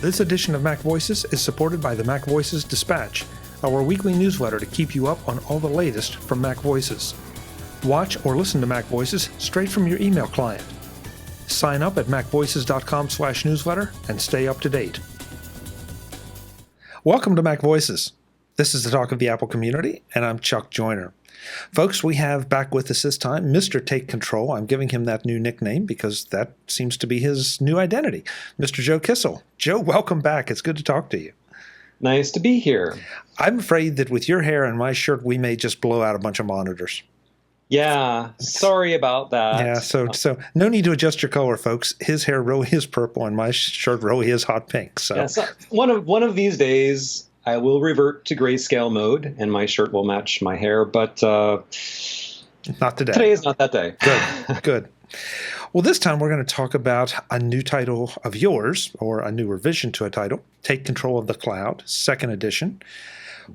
This edition of MacVoices is supported by the MacVoices Dispatch, our weekly newsletter to keep you up on all the latest from MacVoices. Watch or listen to MacVoices straight from your email client. Sign up at macvoices.com/newsletter and stay up to date. Welcome to MacVoices. This is the talk of the Apple community, and I'm Chuck Joyner. Folks, we have back with us this time Mr. Take Control. I'm giving him that new nickname because that seems to be his new identity. Mr. Joe Kissell. Joe, welcome back. It's good to talk to you. Nice to be here. I'm afraid that with your hair and my shirt, we may just blow out a bunch of monitors. Yeah, sorry about that. Yeah, so no need to adjust your color, folks. His hair really is purple, and my shirt really is hot pink. So one of these days, I will revert to grayscale mode, and my shirt will match my hair. But not today. Today is not that day. Good, good. Well, this time we're going to talk about a new title of yours, or a new revision to a title, Take Control of the Cloud, second edition,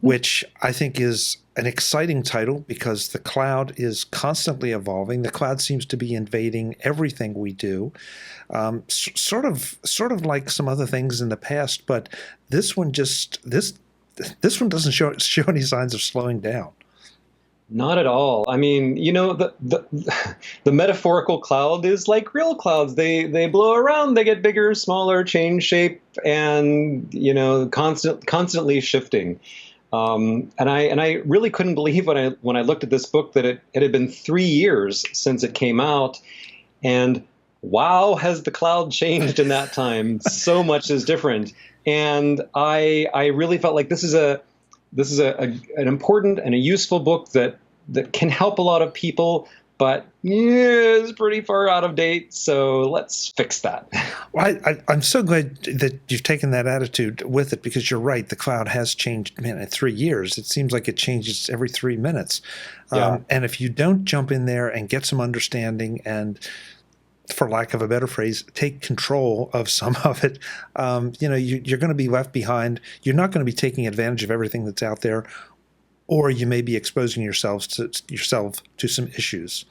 which I think is an exciting title because the cloud is constantly evolving. The cloud seems to be invading everything we do, sort of like some other things in the past. But this one this one doesn't show any signs of slowing down. Not at all. I mean, the metaphorical cloud is like real clouds. They blow around, they get bigger, smaller, change shape, and constantly shifting. And I really couldn't believe when I looked at this book that it had been 3 years since it came out, and wow, has the cloud changed in that time? So much is different, and I really felt like this is an important and a useful book that can help a lot of people, but it's pretty far out of date, so let's fix that. Well, I'm so glad that you've taken that attitude with it, because you're right. The cloud has changed, man, in 3 years. It seems like it changes every 3 minutes. Yeah. And if you don't jump in there and get some understanding and, for lack of a better phrase, take control of some of it, you're going to be left behind. You're not going to be taking advantage of everything that's out there, or you may be exposing yourself to some issues.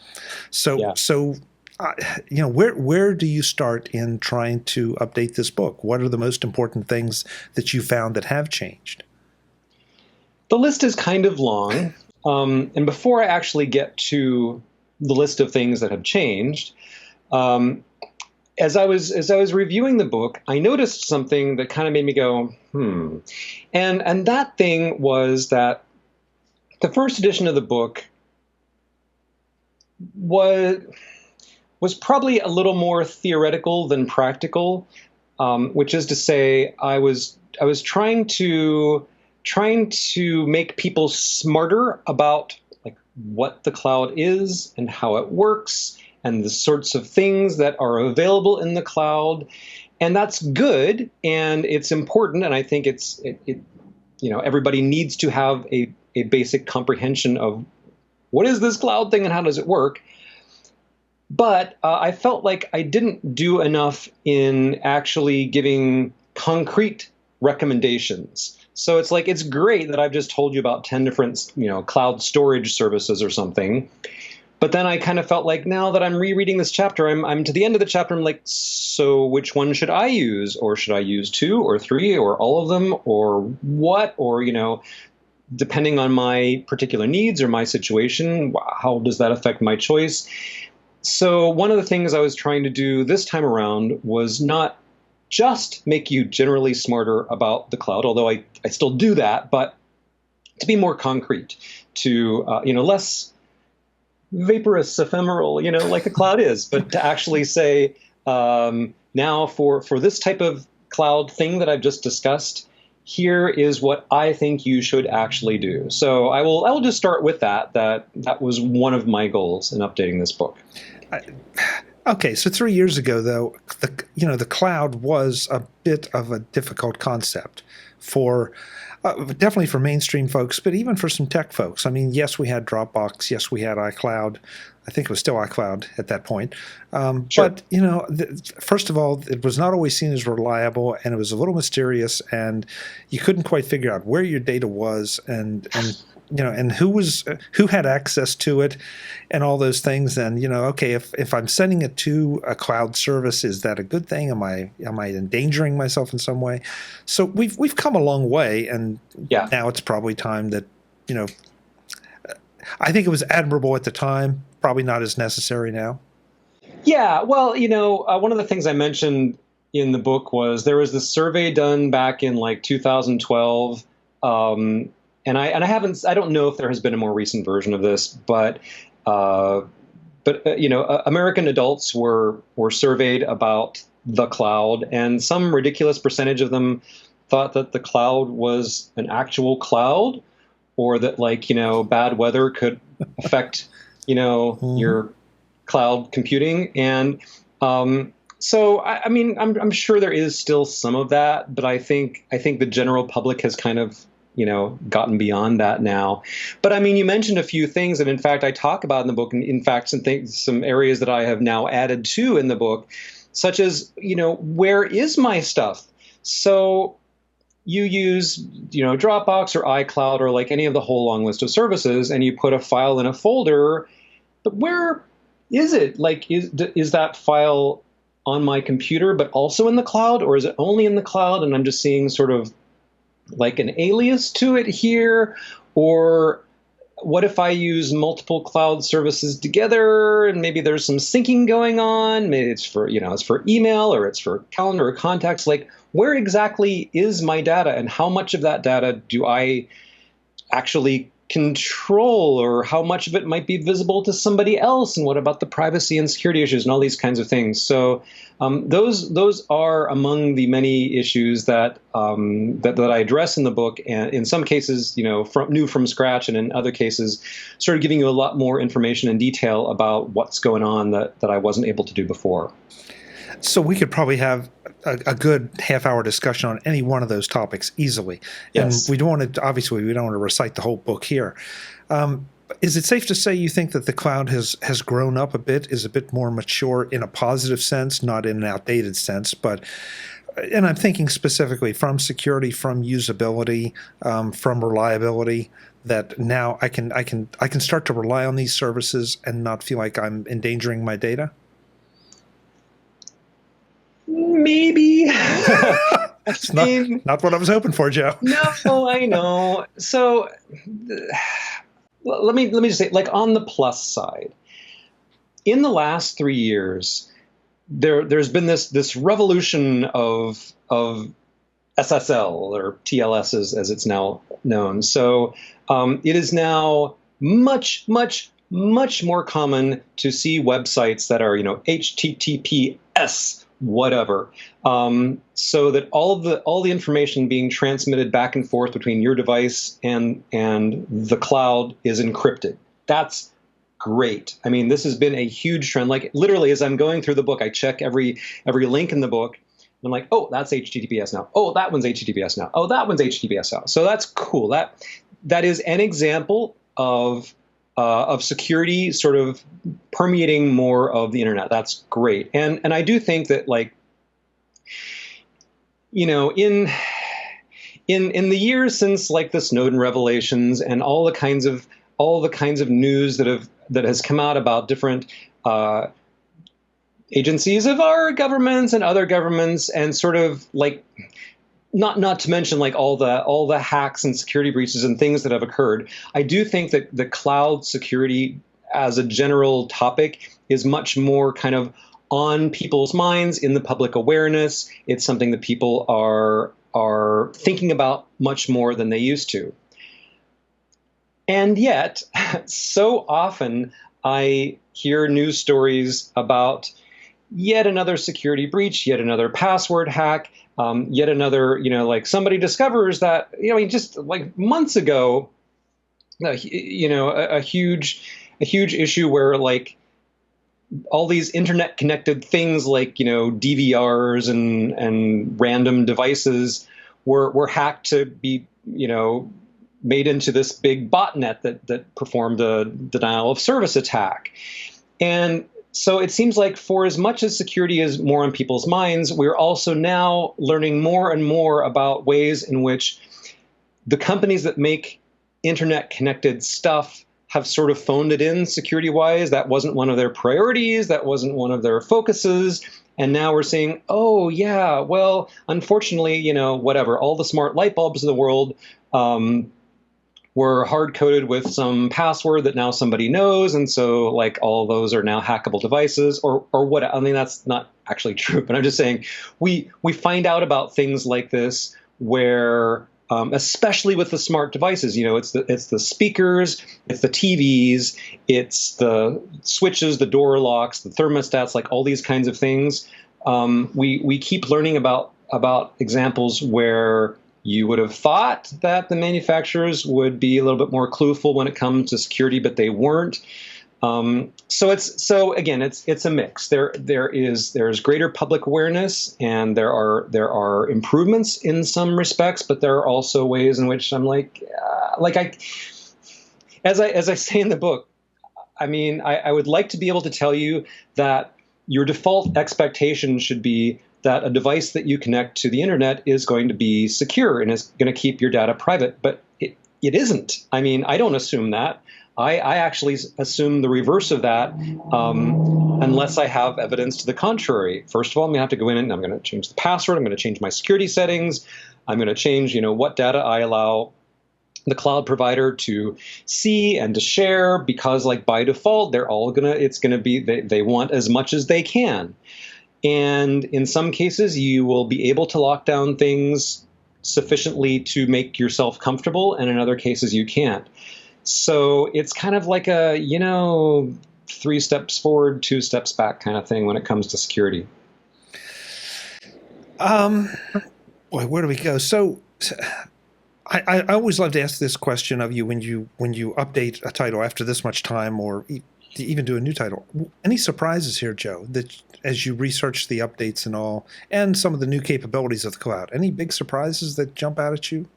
Where do you start in trying to update this book? What are the most important things that you found that have changed? The list is kind of long, and before I actually get to the list of things that have changed, as I was reviewing the book, I noticed something that kind of made me go, and that thing was that the first edition of the book was probably a little more theoretical than practical, which is to say, I was trying to make people smarter about like what the cloud is and how it works and the sorts of things that are available in the cloud, and that's good and it's important, and I think everybody needs to have a basic comprehension of what is this cloud thing and how does it work. But I felt like I didn't do enough in actually giving concrete recommendations. So it's great that I've just told you about 10 different, cloud storage services or something. But then I kind of felt like now that I'm rereading this chapter, I'm to the end of the chapter, I'm like, so which one should I use? Or should I use 2 or 3 or all of them or what? Or, depending on my particular needs or my situation, how does that affect my choice? So one of the things I was trying to do this time around was not just make you generally smarter about the cloud, although I still do that, but to be more concrete, to, less vaporous, ephemeral, like the cloud is, but to actually say, now for this type of cloud thing that I've just discussed, here is what I think you should actually do. So I will just start with that was one of my goals in updating this book. Okay, so 3 years ago, though, the cloud was a bit of a difficult concept for definitely for mainstream folks, but even for some tech folks. I mean, yes, we had Dropbox, yes, we had iCloud. I think it was still iCloud at that point. Sure. But, first of all, it was not always seen as reliable, and it was a little mysterious, and you couldn't quite figure out where your data was and and who had access to it, and all those things. And okay, if I'm sending it to a cloud service, is that a good thing? Am I endangering myself in some way? So we've come a long way, and now it's probably time that I think it was admirable at the time, probably not as necessary now. Yeah, well, one of the things I mentioned in the book was there was this survey done back in like 2012, and I don't know if there has been a more recent version of this, but American adults were surveyed about the cloud, and some ridiculous percentage of them thought that the cloud was an actual cloud, or that bad weather could affect your cloud computing. And so I'm sure there is still some of that, but I think the general public has kind of gotten beyond that now. But you mentioned a few things that in fact I talk about in the book, and in fact some areas that I have now added to in the book, such as where is my stuff? So you use Dropbox or iCloud or like any of the whole long list of services, and you put a file in a folder, but where is it? Like, is that file on my computer but also in the cloud, or is it only in the cloud and I'm just seeing sort of like an alias to it here? Or what if I use multiple cloud services together and maybe there's some syncing going on? Maybe it's for email, or it's for calendar or contacts. Like, where exactly is my data, and how much of that data do I actually control, or how much of it might be visible to somebody else? And what about the privacy and security issues and all these kinds of things? So those are among the many issues that I address in the book, and in some cases, new from scratch, and in other cases, sort of giving you a lot more information and detail about what's going on that I wasn't able to do before. So we could probably have a good half-hour discussion on any one of those topics easily. Yes. And we don't want to recite the whole book here. Is it safe to say you think that the cloud has grown up a bit, is a bit more mature in a positive sense, not in an outdated sense, and I'm thinking specifically from security, from usability, from reliability, that now I can start to rely on these services and not feel like I'm endangering my data? Maybe. It's not what I was hoping for, Joe. No, I know. So let me just say, like, on the plus side, in the last 3 years, there's been this revolution of SSL or TLS as it's now known. So it is now much more common to see websites that are HTTPS whatever, so that all the information being transmitted back and forth between your device and the cloud is encrypted. That's great. This has been a huge trend. Like, literally, as I'm going through the book, I check every link in the book. And I'm like, oh, that's HTTPS now. Oh, that one's HTTPS now. Oh, that one's HTTPS now. So that's cool. That is an example of security sort of permeating more of the internet. That's great. And I do think that, like, in the years since, like, the Snowden revelations and all the kinds of news that has come out about different agencies of our governments and other governments, and sort of like, not to mention like all the hacks and security breaches and things that have occurred, I do think that the cloud security as a general topic is much more kind of on people's minds, in the public awareness. It's something that people are thinking about much more than they used to. And yet, so often I hear news stories about yet another security breach, yet another password hack, yet another, like, somebody discovers that, just like months ago, a huge issue where, like, all these internet connected things like, DVRs and random devices were hacked to be, made into this big botnet that performed a denial of service attack. And so it seems like, for as much as security is more on people's minds, we're also now learning more and more about ways in which the companies that make internet connected stuff have sort of phoned it in security wise. That wasn't one of their priorities. That wasn't one of their focuses. And now we're saying, oh, yeah, well, unfortunately, whatever, all the smart light bulbs in the world were hard coded with some password that now somebody knows. And so like all those are now hackable devices or what. I mean, that's not actually true, but I'm just saying we find out about things like this where especially with the smart devices, it's the speakers, it's the TVs, it's the switches, the door locks, the thermostats, like all these kinds of things. We keep learning about examples where you would have thought that the manufacturers would be a little bit more clueful when it comes to security, but they weren't. So again, it's a mix. There's greater public awareness, and there are improvements in some respects, but there are also ways in which I'm as I say in the book, I mean, I would like to be able to tell you that your default expectation should be that a device that you connect to the internet is going to be secure and is going to keep your data private, but it isn't. I mean, I don't assume that. I actually assume the reverse of that, unless I have evidence to the contrary. First of all, I'm going to have to go in and I'm going to change the password. I'm going to change my security settings. I'm going to change, what data I allow the cloud provider to see and to share, because like by default, they want as much as they can. And in some cases, you will be able to lock down things sufficiently to make yourself comfortable. And in other cases, you can't. So it's kind of like a, 3 steps forward, 2 steps back kind of thing when it comes to security. Boy, where do we go? So I always love to ask this question of you when you update a title after this much time, or even do a new title. Any surprises here, Joe, that as you research the updates and all, and some of the new capabilities of the cloud? Any big surprises that jump out at you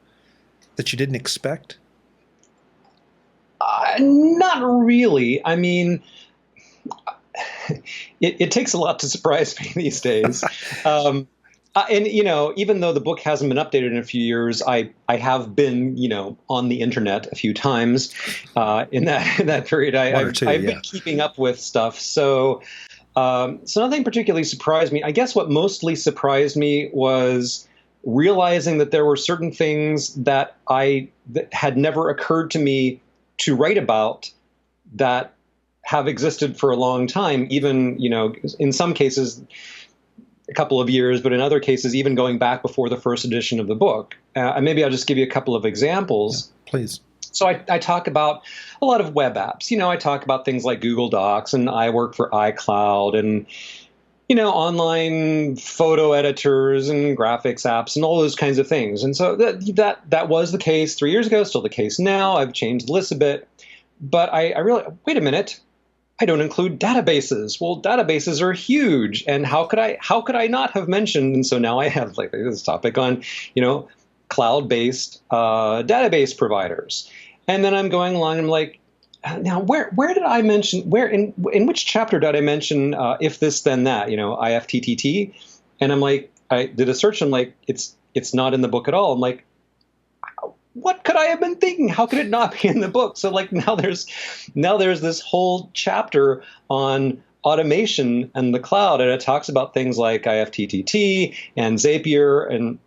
that you didn't expect? Not really. I mean, it takes a lot to surprise me these days. And, even though the book hasn't been updated in a few years, I have been, on the internet a few times in that period. I've been keeping up with stuff. So nothing particularly surprised me. I guess what mostly surprised me was realizing that there were certain things that had never occurred to me to write about that have existed for a long time, even, in some cases, a couple of years, but in other cases, even going back before the first edition of the book. And maybe I'll just give you a couple of examples. Yeah, please. So I talk about a lot of web apps. I talk about things like Google Docs, and I work for iCloud, and, online photo editors and graphics apps and all those kinds of things. And so that was the case 3 years ago, still the case now. I've changed the list a bit. But I really, wait a minute, I don't include databases. Well, databases are huge. And how could I not have mentioned? And so now I have like this topic on, cloud-based database providers. And then I'm going along and I'm like, now, where did I mention, in which chapter did I mention if this, then that, IFTTT? And I'm like, I did a search and I'm like, it's not in the book at all. I'm like, what could I have been thinking? How could it not be in the book? So like now there's this whole chapter on automation and the cloud, and it talks about things like IFTTT and Zapier and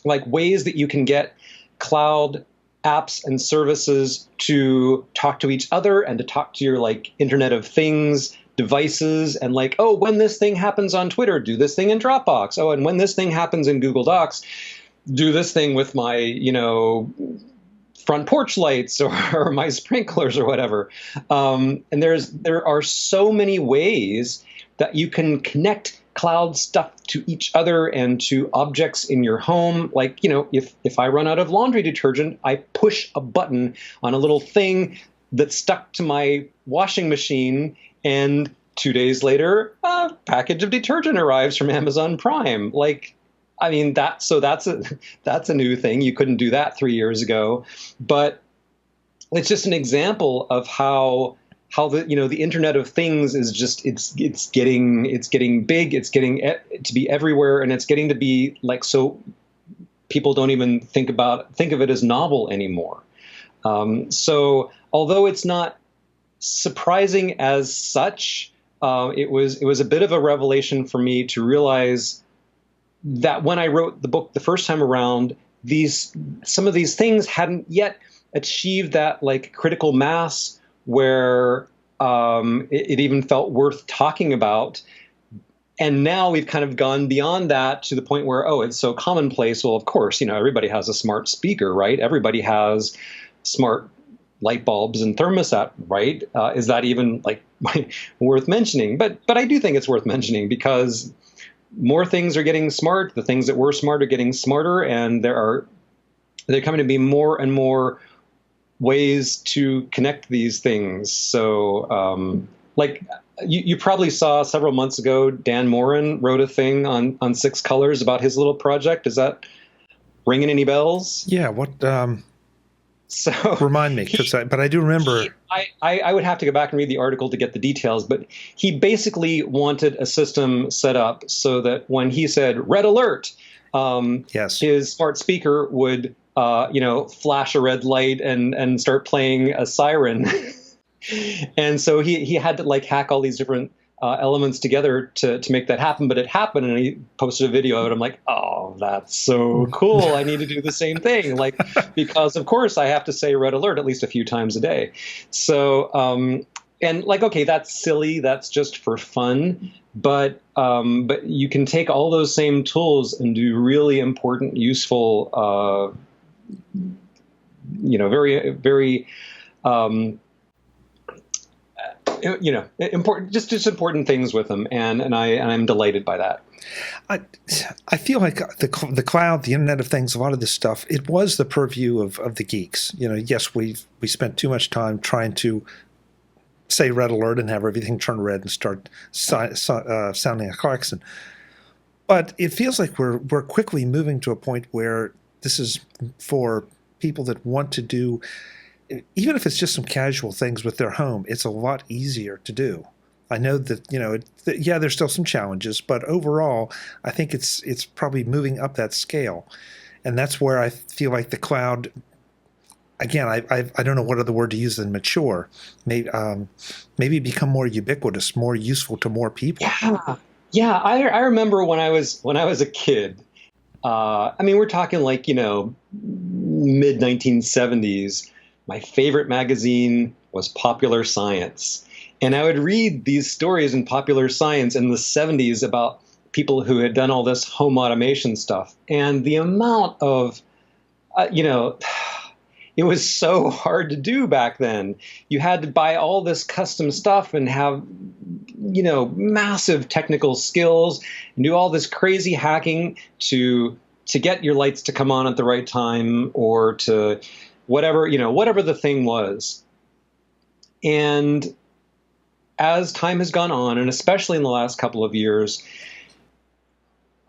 like ways that you can get cloud apps and services to talk to each other and to talk to your like Internet of Things devices, and like, oh, when this thing happens on Twitter, do this thing in Dropbox. Oh, and when this thing happens in Google Docs, do this thing with my, front porch lights or my sprinklers or whatever. And there are so many ways that you can connect cloud stuff to each other and to objects in your home. Like, if I run out of laundry detergent, I push a button on a little thing that's stuck to my washing machine, and 2 days later, a package of detergent arrives from Amazon Prime. Like, I mean, that's a new thing. You couldn't do that 3 years ago, but it's just an example of how the the Internet of Things is just it's getting big. It's getting to be everywhere, and it's getting to be like, so people don't even think of it as novel anymore. So although it's not surprising as such, it was a bit of a revelation for me to realize that when I wrote the book the first time around, some of these things hadn't yet achieved that like critical mass where it even felt worth talking about. And now we've kind of gone beyond that to the point where, oh, it's so commonplace. Well, of course, everybody has a smart speaker, right? Everybody has smart light bulbs and thermostat, right? Is that even like worth mentioning? But I do think it's worth mentioning because more things are getting smart. The things that were smart are getting smarter, and there coming to be more and more ways to connect these things. So, like you probably saw several months ago, Dan Morin wrote a thing on Six Colors about his little project. Is that ringing any bells? Yeah. What? So remind me, but I do remember. I would have to go back and read the article to get the details, but he basically wanted a system set up so that when he said red alert, yes, his smart speaker would flash a red light and start playing a siren. And so he had to like hack all these different elements together to make that happen. But it happened, and he posted a video of it. I'm like, oh, that's so cool. I need to do the same thing. Like, because of course I have to say red alert at least a few times a day. So, and like, okay, that's silly. That's just for fun. But you can take all those same tools and do really important, useful, very, very, important, just important things with them, and I'm delighted by that. I feel like the cloud, the Internet of Things, a lot of this stuff, it was the purview of the geeks. Yes, we spent too much time trying to say red alert and have everything turn red and start sounding a klaxon. But it feels like we're quickly moving to a point where this is for people that want to do, even if it's just some casual things with their home, it's a lot easier to do. I know that, there's still some challenges, but overall, I think it's probably moving up that scale. And that's where I feel like the cloud, again, I don't know what other word to use than mature, maybe become more ubiquitous, more useful to more people. Yeah. I remember when I was a kid, we're talking like, mid 1970s, my favorite magazine was Popular Science. And I would read these stories in Popular Science in the 70s about people who had done all this home automation stuff. And the amount of, it was so hard to do back then. You had to buy all this custom stuff and have, massive technical skills and do all this crazy hacking to get your lights to come on at the right time or to whatever the thing was. And as time has gone on, and especially in the last couple of years,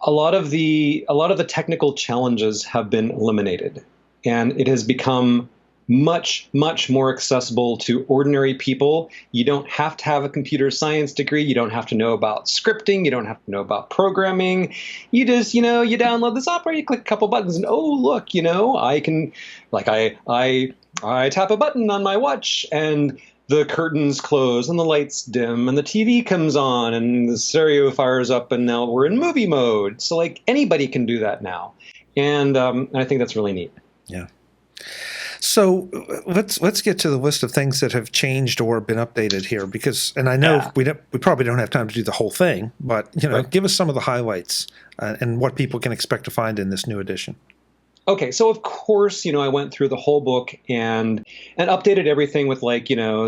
a lot of the technical challenges have been eliminated, and it has become much, much more accessible to ordinary people. You don't have to have a computer science degree. You don't have to know about scripting. You don't have to know about programming. You just, you download the software, you click a couple buttons, and oh, look, I can, like, I tap a button on my watch, and the curtains close, and the lights dim, and the TV comes on, and the stereo fires up, and now we're in movie mode. So, like, anybody can do that now, and I think that's really neat. Yeah. So let's get to the list of things that have changed or been updated here, and I know we probably don't have time to do the whole thing, but right. Give us some of the highlights and what people can expect to find in this new edition. Okay, so of course, I went through the whole book and updated everything with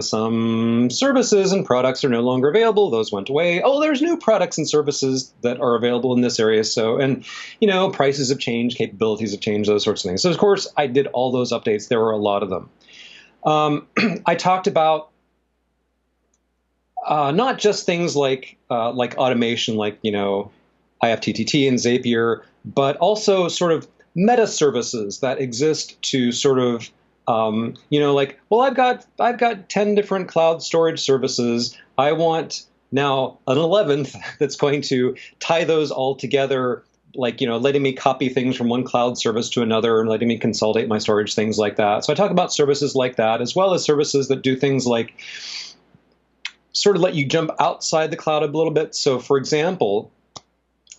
some services and products are no longer available. Those went away. Oh, there's new products and services that are available in this area. So, and, prices have changed, capabilities have changed, those sorts of things. So, of course, I did all those updates. There were a lot of them. I talked about not just things like automation, IFTTT and Zapier, but also sort of meta services that exist to sort of, I've got 10 different cloud storage services. I want now an 11th that's going to tie those all together like, letting me copy things from one cloud service to another and letting me consolidate my storage, things like that. So I talk about services like that, as well as services that do things like sort of let you jump outside the cloud a little bit. So for example,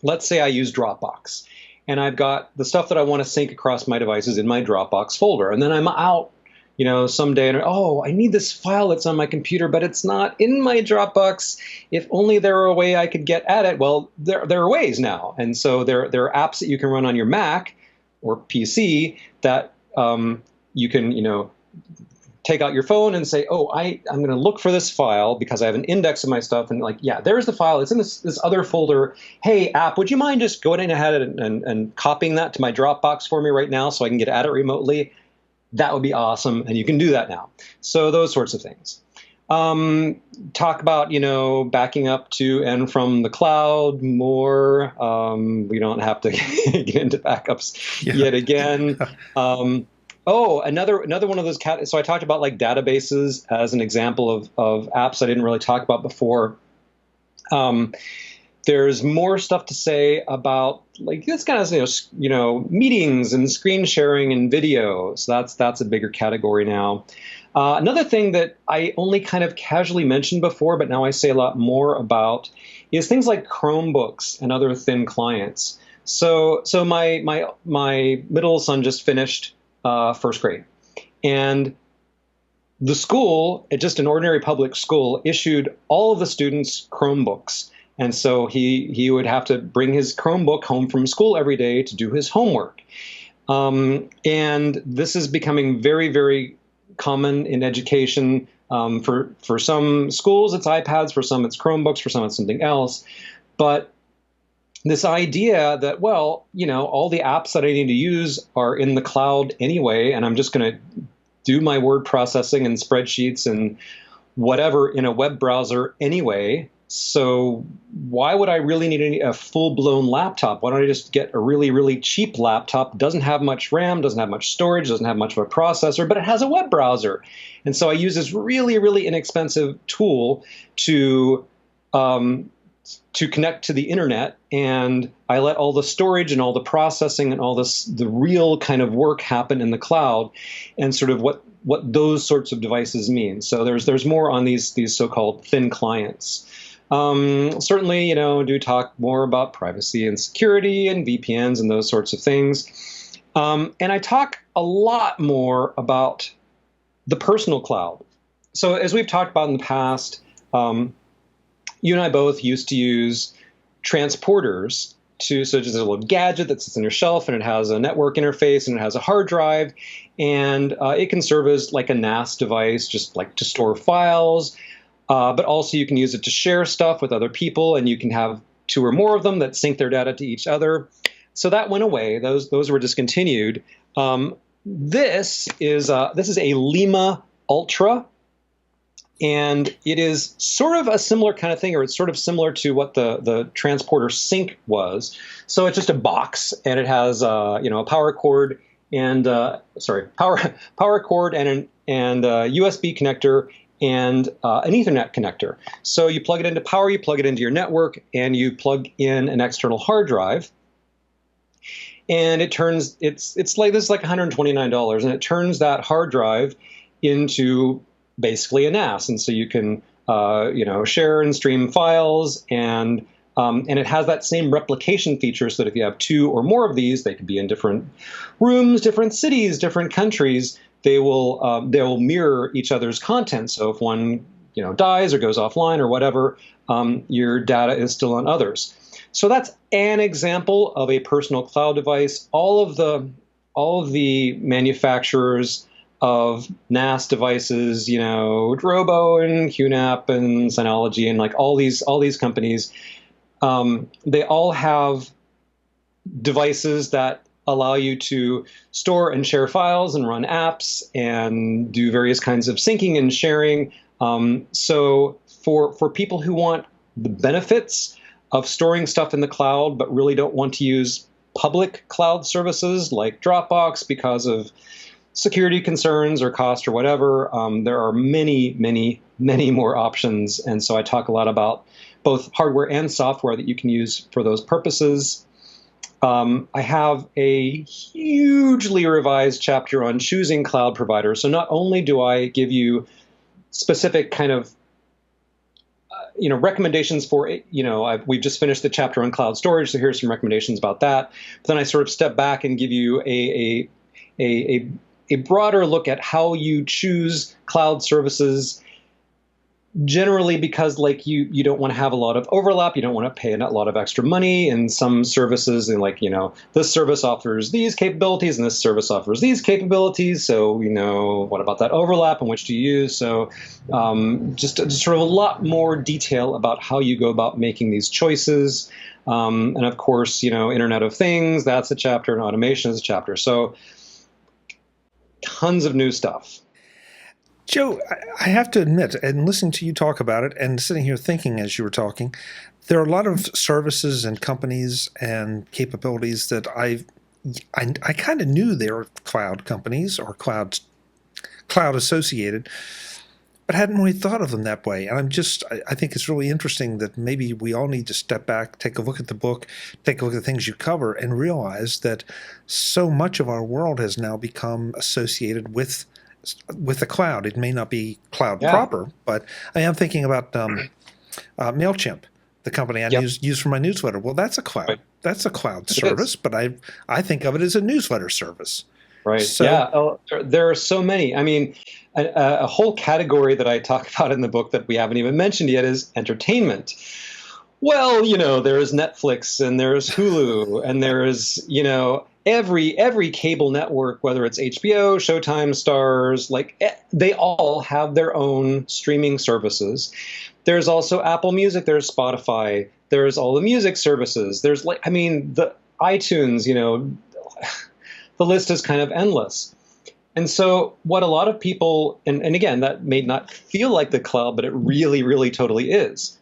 let's say I use Dropbox and I've got the stuff that I want to sync across my devices in my Dropbox folder. And then I'm out, someday and, oh, I need this file that's on my computer, but it's not in my Dropbox. If only there were a way I could get at it. Well, there are ways now. And so there are apps that you can run on your Mac or PC that you can, take out your phone and say, oh, I'm going to look for this file because I have an index of my stuff. And like, yeah, there's the file. It's in this other folder. Hey, app, would you mind just going ahead and copying that to my Dropbox for me right now so I can get at it remotely? That would be awesome. And you can do that now. So those sorts of things. Talk about, backing up to and from the cloud more. We don't have to get into backups yet again. Oh, another one of those so I talked about like databases as an example of apps I didn't really talk about before. There's more stuff to say about like this kind of meetings and screen sharing and video. So that's a bigger category now. Another thing that I only kind of casually mentioned before, but now I say a lot more about, is things like Chromebooks and other thin clients. So my middle son just finished first grade, and the school, just an ordinary public school, issued all of the students Chromebooks. And so he would have to bring his Chromebook home from school every day to do his homework. And this is becoming very, very common in education. For some schools, it's iPads. For some, it's Chromebooks. For some, it's something else. But this idea that, well, all the apps that I need to use are in the cloud anyway, and I'm just going to do my word processing and spreadsheets and whatever in a web browser anyway. So why would I really need a full-blown laptop? Why don't I just get a really, really cheap laptop? Doesn't have much RAM, doesn't have much storage, doesn't have much of a processor, but it has a web browser. And so I use this really, really inexpensive tool to connect to the internet, and I let all the storage and all the processing and all the real kind of work happen in the cloud, and sort of what those sorts of devices mean. So there's more on these so-called thin clients. Certainly, do talk more about privacy and security and VPNs and those sorts of things. And I talk a lot more about the personal cloud. So as we've talked about in the past, you and I both used to use transporters so just a little gadget that sits on your shelf, and it has a network interface and it has a hard drive, and it can serve as like a NAS device, just like to store files. But also you can use it to share stuff with other people, and you can have 2 or more of them that sync their data to each other. So that went away. Those were discontinued. This is a Lima Ultra, and it is sort of a similar kind of thing, or it's sort of similar to what the transporter sync was. So it's just a box, and it has a power cord and power cord and a USB connector and an Ethernet connector. So you plug it into power, you plug it into your network, and you plug in an external hard drive. And it's like, this is like $129, and it turns that hard drive into basically a NAS. And so you can share and stream files, and it has that same replication feature, so that if you have 2 or more of these, they could be in different rooms, different cities, different countries. They will mirror each other's content. So if one dies or goes offline or whatever, your data is still on others. So that's an example of a personal cloud device. All of the manufacturers of NAS devices, Drobo and QNAP and Synology and like all these companies, they all have devices that allow you to store and share files and run apps and do various kinds of syncing and sharing. So for people who want the benefits of storing stuff in the cloud but really don't want to use public cloud services like Dropbox because of security concerns or cost or whatever, there are many, many, many more options. And so I talk a lot about both hardware and software that you can use for those purposes. I have a hugely revised chapter on choosing cloud providers. So not only do I give you specific kind of recommendations for, we've just finished the chapter on cloud storage, so here's some recommendations about that. But then I sort of step back and give you a broader look at how you choose cloud services, generally because like you don't want to have a lot of overlap. You don't want to pay a lot of extra money in some services, and like, this service offers these capabilities and this service offers these capabilities. So, what about that overlap and which to use? So just sort of a lot more detail about how you go about making these choices. And of course, Internet of Things, that's a chapter, and automation is a chapter. So tons of new stuff. Joe, I have to admit, and listening to you talk about it and sitting here thinking as you were talking, there are a lot of services and companies and capabilities that I kind of knew they were cloud companies or cloud associated, but hadn't really thought of them that way. And I think it's really interesting that maybe we all need to step back, take a look at the book, take a look at the things you cover, and realize that so much of our world has now become associated with the cloud. It may not be cloud proper, but I am thinking about MailChimp, the company I use for my newsletter. Well, that's a cloud. Right. That's a cloud service, but I think of it as a newsletter service. Right. So, there are so many. I mean, a whole category that I talk about in the book that we haven't even mentioned yet is entertainment. Well, there's Netflix and there's Hulu and there's, every cable network, whether it's HBO, Showtime, Stars, like they all have their own streaming services. There's also Apple Music, there's Spotify, there's all the music services. There's the iTunes, the list is kind of endless. And so what a lot of people, and again, that may not feel like the cloud, but it really, really totally is.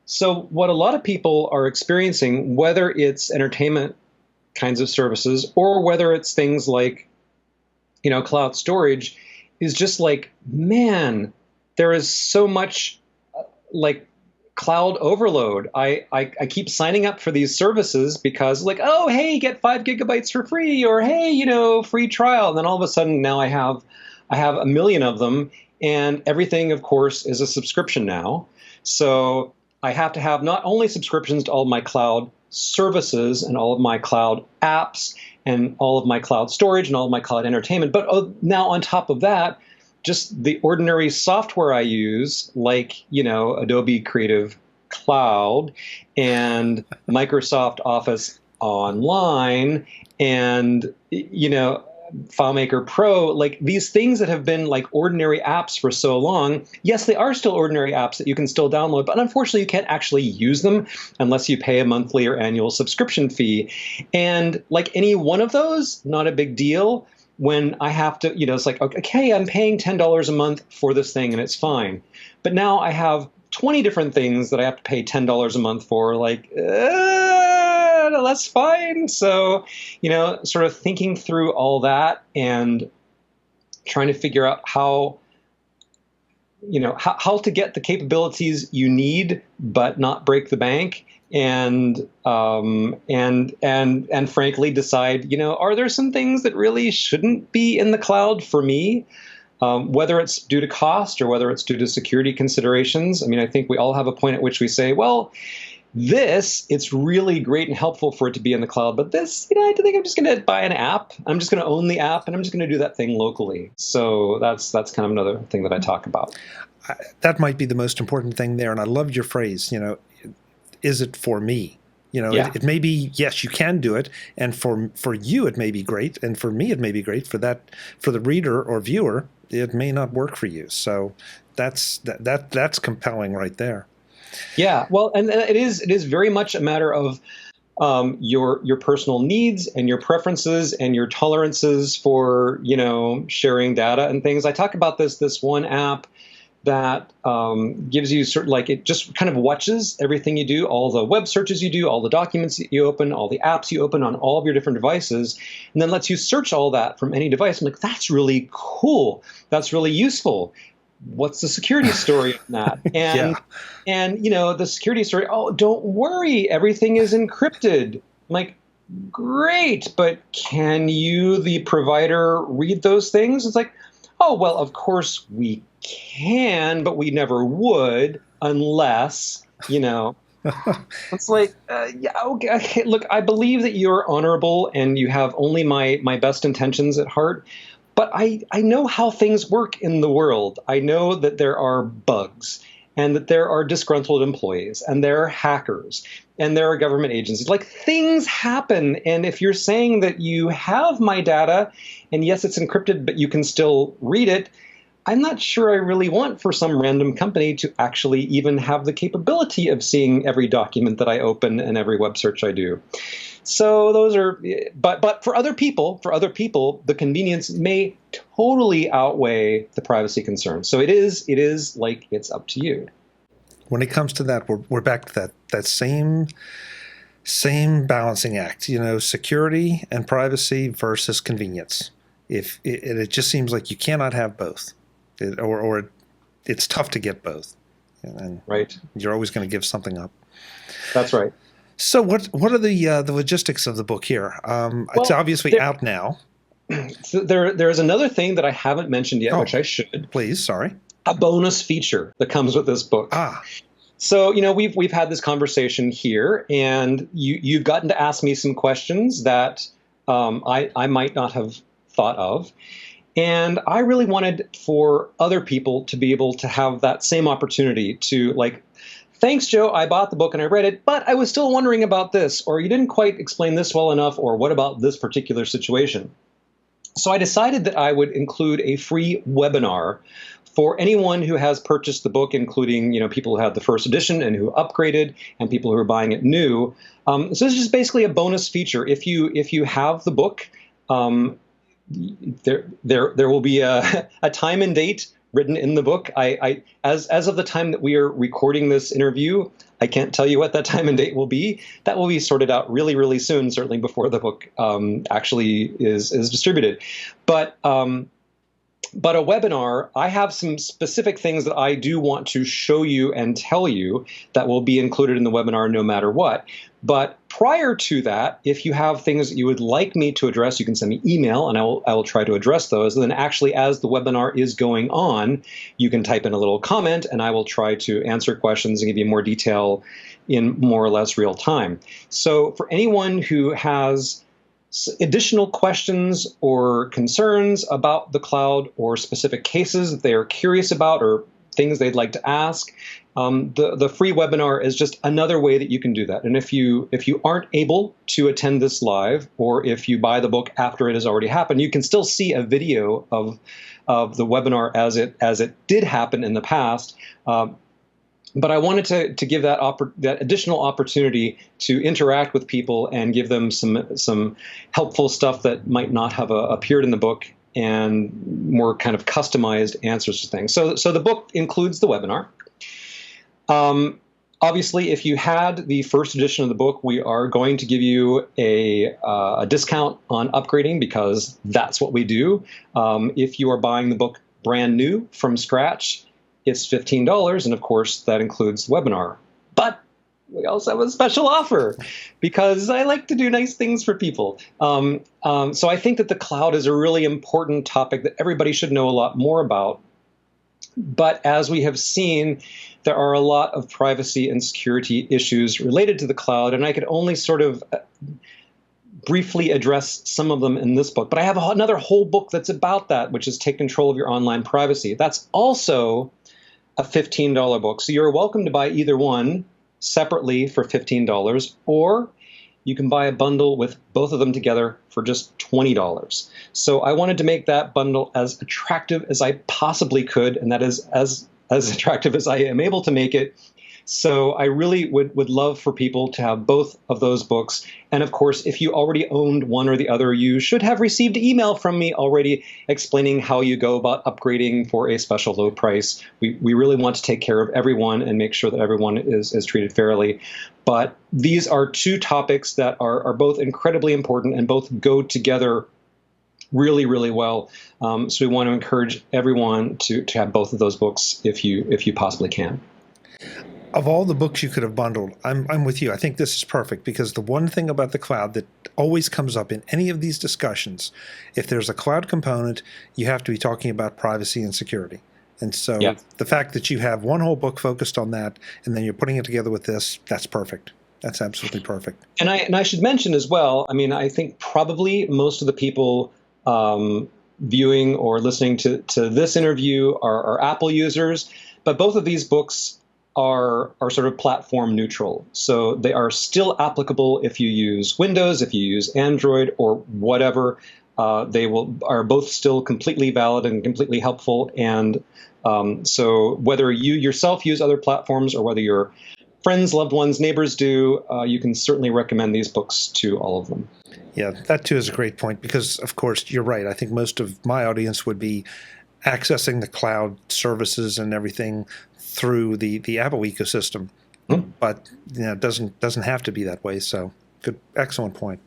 So what a lot of people are experiencing, whether it's entertainment kinds of services or whether it's things like, cloud storage, is just like, man, there is so much like cloud overload. I keep signing up for these services because like, oh, hey, get 5 gigabytes for free, or hey, free trial. And then all of a sudden now I have a million of them, and everything, of course, is a subscription now. So I have to have not only subscriptions to all of my cloud services and all of my cloud apps and all of my cloud storage and all of my cloud entertainment, but now on top of that, just the ordinary software I use, like, Adobe Creative Cloud and Microsoft Office Online and, FileMaker Pro, like these things that have been like ordinary apps for so long. Yes, they are still ordinary apps that you can still download, but unfortunately you can't actually use them unless you pay a monthly or annual subscription fee. And like any one of those, not a big deal. When I have to, it's like, okay, I'm paying $10 a month for this thing and it's fine. But now I have 20 different things that I have to pay $10 a month for, like, that's fine. So, sort of thinking through all that and trying to figure out how to get the capabilities you need, but not break the bank. And frankly decide, are there some things that really shouldn't be in the cloud for me? Whether it's due to cost or whether it's due to security considerations. I mean, I think we all have a point at which we say, well, it's really great and helpful for it to be in the cloud, but this, I think I'm just going to buy an app. I'm just going to own the app and I'm just going to do that thing locally. So that's kind of another thing that I talk about. That might be the most important thing there. And I loved your phrase, is it for me? It may be, yes, you can do it. And for you, it may be great. And for me, it may be great. For the reader or viewer, it may not work for you. So that's compelling right there. Yeah, well, and it is very much a matter of your personal needs and your preferences and your tolerances for, sharing data and things. I talk about this one app that gives you it just kind of watches everything you do, all the web searches you do, all the documents that you open, all the apps you open on all of your different devices, and then lets you search all that from any device. I'm like, that's really cool. That's really useful. What's the security story on that? And and the security story, oh, don't worry, everything is encrypted. I'm like, great, but can you, the provider, read those things? It's like, oh, well, of course we can, but we never would unless, it's like, yeah, okay, okay, look, I believe that you're honorable and you have only my best intentions at heart, but I know how things work in the world. I know that there are bugs and that there are disgruntled employees and there are hackers and there are government agencies. Like, things happen. And if you're saying that you have my data and yes, it's encrypted, but you can still read it, I'm not sure I really want for some random company to actually even have the capability of seeing every document that I open and every web search I do. So those are, but for other people, the convenience may totally outweigh the privacy concerns. So it is like, it's up to you. When it comes to that, we're back to that same balancing act, security and privacy versus convenience. If it just seems like you cannot have both, or it's tough to get both, and right, you're always going to give something up. That's right. So what are the logistics of the book here? It's obviously out now. So there's another thing that I haven't mentioned yet, which I should. Please, sorry. A bonus feature that comes with this book. So, we've had this conversation here, and you've gotten to ask me some questions that I might not have thought of. And I really wanted for other people to be able to have that same opportunity to, like, thanks, Joe, I bought the book and I read it, but I was still wondering about this, or you didn't quite explain this well enough, or what about this particular situation? So I decided that I would include a free webinar for anyone who has purchased the book, including people who had the first edition and who upgraded, and people who are buying it new. So this is just basically a bonus feature. If you have the book, there will be a time and date written in the book. As of the time that we are recording this interview, I can't tell you what that time and date will be. That will be sorted out really, really soon, certainly before the book actually is distributed. But a webinar, I have some specific things that I do want to show you and tell you that will be included in the webinar no matter what. But prior to that, if you have things that you would like me to address, you can send me email and I will try to address those. And then actually, as the webinar is going on, you can type in a little comment and I will try to answer questions and give you more detail in more or less real time. So for anyone who has additional questions or concerns about the cloud or specific cases that they are curious about or things they'd like to ask, the free webinar is just another way that you can do that. And if you aren't able to attend this live, or if you buy the book after it has already happened, you can still see a video of the webinar as it did happen in the past. But I wanted to give that additional opportunity to interact with people and give them some helpful stuff that might not have appeared in the book, and more kind of customized answers to things. So the book includes the webinar. Obviously, if you had the first edition of the book, we are going to give you a discount on upgrading, because that's what we do. If you are buying the book brand new from scratch, it's $15, and of course that includes the webinar. But we also have a special offer, because I like to do nice things for people. So I think that the cloud is a really important topic that everybody should know a lot more about. But as we have seen, there are a lot of privacy and security issues related to the cloud, and I could only sort of briefly address some of them in this book. But I have another whole book that's about that, which is Take Control of Your Online Privacy. That's also a $15 book. So you're welcome to buy either one separately for $15, or you can buy a bundle with both of them together for just $20. So I wanted to make that bundle as attractive as I possibly could, and that is as attractive as I am able to make it. So I really would love for people to have both of those books. And of course, if you already owned one or the other, you should have received an email from me already explaining how you go about upgrading for a special low price. We really want to take care of everyone and make sure that everyone is treated fairly. But these are two topics that are both incredibly important and both go together really, really well. So we want to encourage everyone to have both of those books if you possibly can. Of all the books you could have bundled, I'm with you. I think this is perfect because the one thing about the cloud that always comes up in any of these discussions, if there's a cloud component, you have to be talking about privacy and security. And so the fact that you have one whole book focused on that and then you're putting it together with this, that's perfect. That's absolutely perfect. And I should mention as well, I mean, I think probably most of the people viewing or listening to this interview are Apple users, but both of these books are sort of platform neutral. So they are still applicable if you use Windows, if you use Android or whatever. They are both still completely valid and completely helpful. And so whether you yourself use other platforms or whether your friends, loved ones, neighbors do, you can certainly recommend these books to all of them. Yeah, that too is a great point because, of course, you're right. I think most of my audience would be accessing the cloud services and everything through the Apple ecosystem, but it doesn't have to be that way. So, good, excellent point.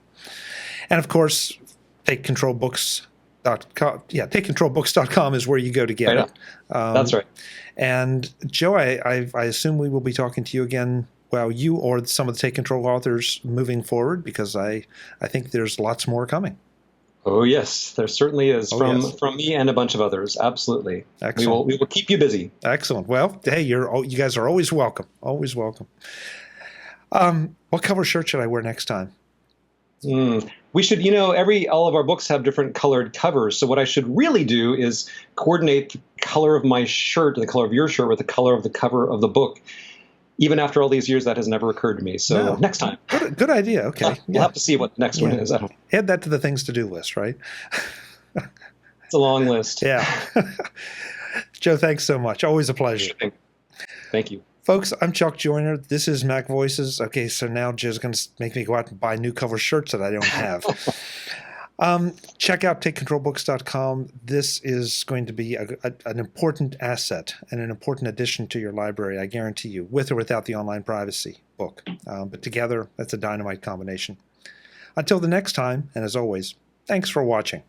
And of course, takecontrolbooks.com. Yeah, takecontrolbooks.com is where you go to get it. That's right. And Joe, I assume we will be talking to you again. Well, you or some of the Take Control authors moving forward, because I think there's lots more coming. Oh yes, there certainly is from me and a bunch of others. Absolutely. Excellent. We will keep you busy. Excellent. Well, hey, you guys are always welcome. Always welcome. What cover shirt should I wear next time? We should, all of our books have different colored covers. So what I should really do is coordinate the color of my shirt, the color of your shirt, with the color of the cover of the book. Even after all these years, that has never occurred to me. So next time. Good idea. Okay. We'll have to see what the next one is. Add that to the things to do list, right? It's a long list. Yeah. Joe, thanks so much. Always a pleasure. Thank you. Folks, I'm Chuck Joyner. This is MacVoices. Okay, so now Joe's going to make me go out and buy new cover shirts that I don't have. Check out takecontrolbooks.com. This is going to be an important asset and an important addition to your library, I guarantee you, with or without the online privacy book. But together, that's a dynamite combination. Until the next time, and as always, thanks for watching.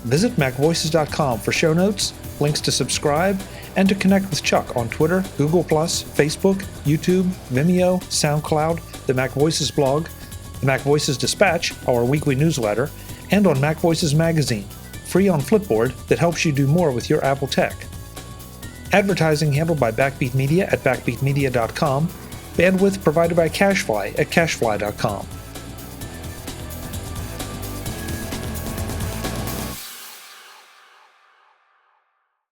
Visit MacVoices.com for show notes, links to subscribe, and to connect with Chuck on Twitter, Google+, Facebook, YouTube, Vimeo, SoundCloud, the MacVoices blog, the MacVoices Dispatch, our weekly newsletter, and on MacVoices Magazine, free on Flipboard that helps you do more with your Apple tech. Advertising handled by Backbeat Media at backbeatmedia.com. Bandwidth provided by CacheFly at cachefly.com.